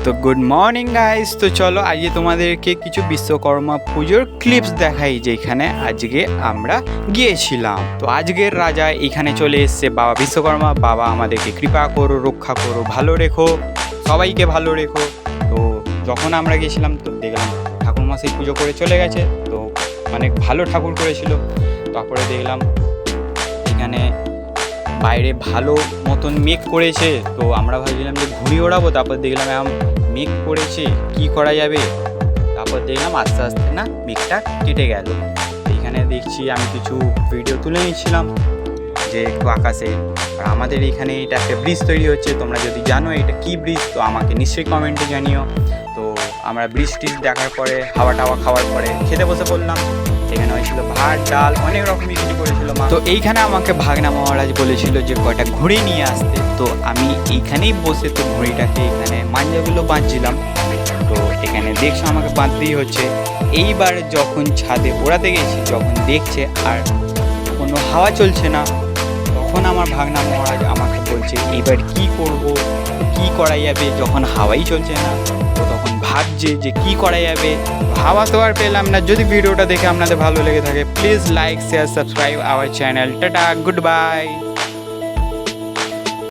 তো good morning guys. তো চলো আজকে তোমাদেরকে কিছু বিশ্বকর্মা পুজোর ক্লিপস দেখাই যেখানে আজকে আমরা গিয়েছিলাম। তো আজকের রাজা এখানে চলে এসছে, বাবা বিশ্বকর্মা। বাবা আমাদেরকে কৃপা করো, রক্ষা করো, ভালো রেখো, সবাইকে ভালো রেখো। তো যখন আমরা গেছিলাম তো দেখলাম ঠাকুরমশাই পুজো করে চলে গেছে। তো অনেক ভালো ঠাকুর করেছিল। তারপরে দেখলাম এখানে বাইরে ভালো মতন মেঘ করেছে। তো আমরা ভাবছিলাম যে ঘুড়ি ওড়াবো, তারপর দেখলাম এখন মেঘ করেছে, কি করা যাবে। তারপর দেখলাম আস্তে আস্তে না মেঘটা কেটে গেল। এইখানে দেখছি আমি কিছু ভিডিও তুলে নিচ্ছিলাম যে একটু আকাশে। আর আমাদের এখানে এটা একটা ব্রিজ তৈরি হচ্ছে, তোমরা যদি জানো এটা কি ব্রিজ তো আমাকে নিশ্চয়ই কমেন্টে জানিও। তো আমরা ব্রিজটি দেখার পরে হাওয়া টাওয়া খাওয়ার পরে খেতে বসে পড়লাম। এখানে হয়েছিল ভাত ডাল অনেক রকমই কিছু করেছিল মা। তো এইখানে আমাকে ভাগনা মহারাজ বলেছিল যে কয়টা ঘুড়ি নিয়ে আসতে। তো আমি এইখানেই বসে তো ঘুড়িটাকে এখানে মাঞ্জাগুলো বাঁধছিলাম। তো এখানে দেখছো আমাকে বাঁধতেই হচ্ছে। এইবার যখন ছাদে ওড়াতে গেছি, যখন দেখছে আর কোনো হাওয়া চলছে না, তখন আমার ভাগনা মহারাজ আমাকে বলছে এবার কি করব, কি করা যাবে, যখন হাওয়াই চলছে না। তো তখন ভাবছে যে কি করা যাবে, হাওয়া তো আর পেলাম না। যদি ভিডিওটা দেখে আপনাদের ভালো লেগে থাকে please like share subscribe our channel. Tata, good bye.